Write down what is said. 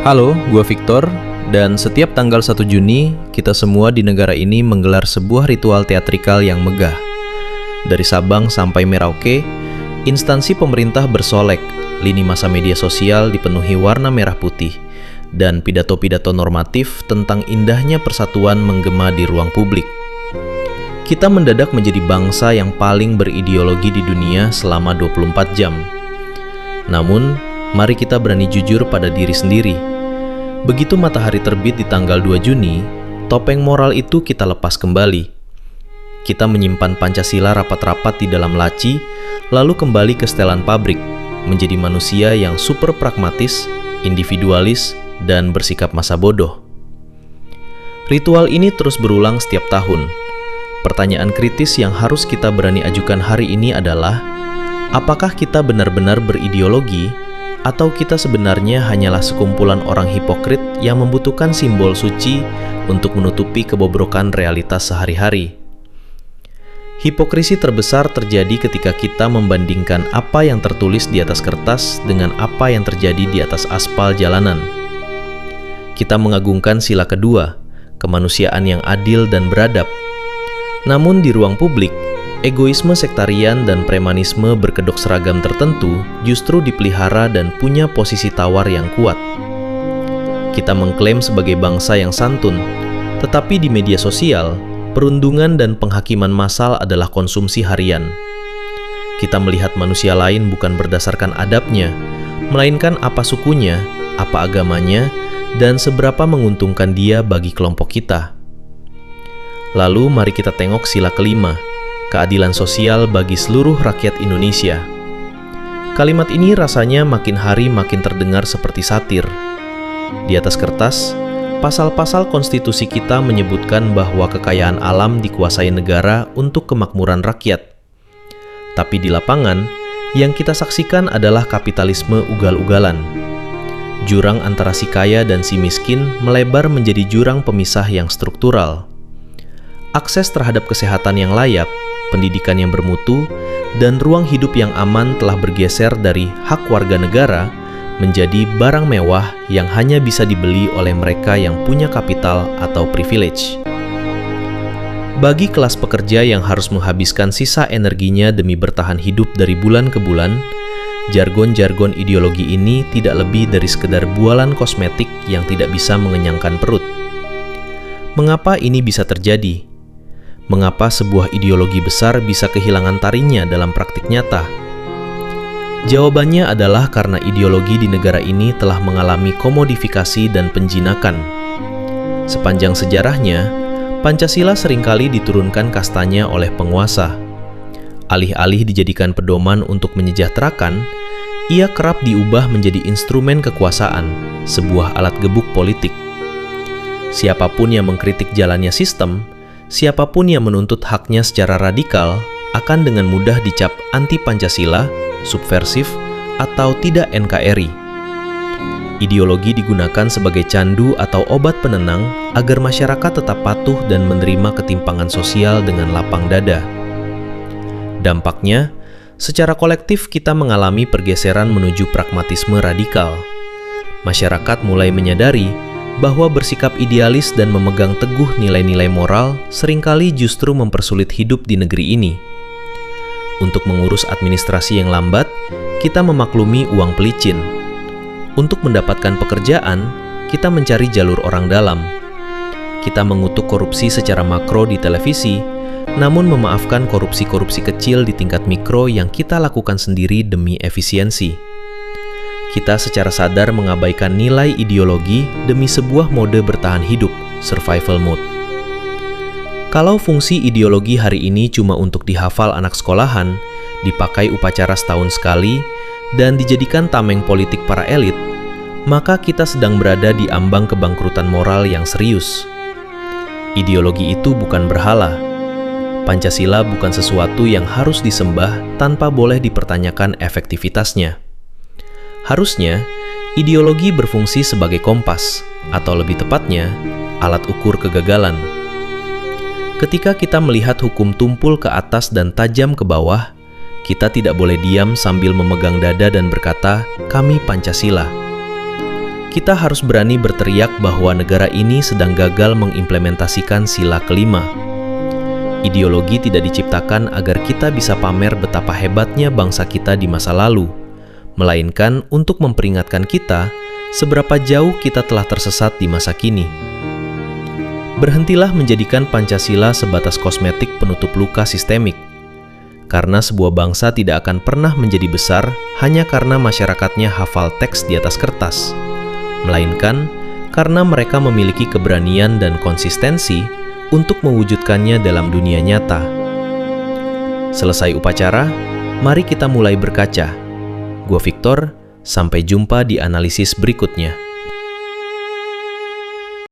Halo, gue Victor, dan setiap tanggal 1 Juni, kita semua di negara ini menggelar sebuah ritual teatrikal yang megah. Dari Sabang sampai Merauke, instansi pemerintah bersolek, lini masa media sosial dipenuhi warna merah putih, dan pidato-pidato normatif tentang indahnya persatuan menggema di ruang publik. Kita mendadak menjadi bangsa yang paling berideologi di dunia selama 24 jam. Namun, mari kita berani jujur pada diri sendiri. Begitu matahari terbit di tanggal 2 Juni, topeng moral itu kita lepas kembali. Kita menyimpan Pancasila rapat-rapat di dalam laci, lalu kembali ke setelan pabrik, menjadi manusia yang super pragmatis, individualis, dan bersikap masa bodoh. Ritual ini terus berulang setiap tahun. Pertanyaan kritis yang harus kita berani ajukan hari ini adalah, apakah kita benar-benar berideologi, atau kita sebenarnya hanyalah sekumpulan orang hipokrit yang membutuhkan simbol suci untuk menutupi kebobrokan realitas sehari-hari? Hipokrisi terbesar terjadi ketika kita membandingkan apa yang tertulis di atas kertas dengan apa yang terjadi di atas aspal jalanan. Kita mengagungkan sila kedua, kemanusiaan yang adil dan beradab. Namun di ruang publik, egoisme sektarian dan premanisme berkedok seragam tertentu justru dipelihara dan punya posisi tawar yang kuat. Kita mengklaim sebagai bangsa yang santun, tetapi di media sosial, perundungan dan penghakiman massal adalah konsumsi harian. Kita melihat manusia lain bukan berdasarkan adabnya, melainkan apa sukunya, apa agamanya, dan seberapa menguntungkan dia bagi kelompok kita. Lalu mari kita tengok sila kelima, keadilan sosial bagi seluruh rakyat Indonesia. Kalimat ini rasanya makin hari makin terdengar seperti satir. Di atas kertas, pasal-pasal konstitusi kita menyebutkan bahwa kekayaan alam dikuasai negara untuk kemakmuran rakyat. Tapi di lapangan, yang kita saksikan adalah kapitalisme ugal-ugalan. Jurang antara si kaya dan si miskin melebar menjadi jurang pemisah yang struktural. Akses terhadap kesehatan yang layak, pendidikan yang bermutu, dan ruang hidup yang aman telah bergeser dari hak warga negara menjadi barang mewah yang hanya bisa dibeli oleh mereka yang punya kapital atau privilege. Bagi kelas pekerja yang harus menghabiskan sisa energinya demi bertahan hidup dari bulan ke bulan, jargon-jargon ideologi ini tidak lebih dari sekedar bualan kosmetik yang tidak bisa mengenyangkan perut. Mengapa ini bisa terjadi? Mengapa sebuah ideologi besar bisa kehilangan taringnya dalam praktik nyata? Jawabannya adalah karena ideologi di negara ini telah mengalami komodifikasi dan penjinakan. Sepanjang sejarahnya, Pancasila seringkali diturunkan kastanya oleh penguasa. Alih-alih dijadikan pedoman untuk menyejahterakan, ia kerap diubah menjadi instrumen kekuasaan, sebuah alat gebuk politik. Siapapun yang mengkritik jalannya sistem, siapapun yang menuntut haknya secara radikal akan dengan mudah dicap anti-Pancasila, subversif, atau tidak NKRI. Ideologi digunakan sebagai candu atau obat penenang agar masyarakat tetap patuh dan menerima ketimpangan sosial dengan lapang dada. Dampaknya, secara kolektif kita mengalami pergeseran menuju pragmatisme radikal. Masyarakat mulai menyadari bahwa bersikap idealis dan memegang teguh nilai-nilai moral seringkali justru mempersulit hidup di negeri ini. Untuk mengurus administrasi yang lambat, kita memaklumi uang pelicin. Untuk mendapatkan pekerjaan, kita mencari jalur orang dalam. Kita mengutuk korupsi secara makro di televisi, namun memaafkan korupsi-korupsi kecil di tingkat mikro yang kita lakukan sendiri demi efisiensi. Kita secara sadar mengabaikan nilai ideologi demi sebuah mode bertahan hidup, survival mode. Kalau fungsi ideologi hari ini cuma untuk dihafal anak sekolahan, dipakai upacara setahun sekali, dan dijadikan tameng politik para elit, maka kita sedang berada di ambang kebangkrutan moral yang serius. Ideologi itu bukan berhala. Pancasila bukan sesuatu yang harus disembah tanpa boleh dipertanyakan efektivitasnya. Harusnya, ideologi berfungsi sebagai kompas, atau lebih tepatnya, alat ukur kegagalan. Ketika kita melihat hukum tumpul ke atas dan tajam ke bawah, kita tidak boleh diam sambil memegang dada dan berkata, "Kami Pancasila." kita harus berani berteriak bahwa negara ini sedang gagal mengimplementasikan sila kelima. Ideologi tidak diciptakan agar kita bisa pamer betapa hebatnya bangsa kita di masa lalu, melainkan untuk memperingatkan kita seberapa jauh kita telah tersesat di masa kini. Berhentilah menjadikan Pancasila sebatas kosmetik penutup luka sistemik, karena sebuah bangsa tidak akan pernah menjadi besar hanya karena masyarakatnya hafal teks di atas kertas, melainkan karena mereka memiliki keberanian dan konsistensi untuk mewujudkannya dalam dunia nyata. Selesai upacara, mari kita mulai berkaca. Gua Victor, sampai jumpa di analisis berikutnya.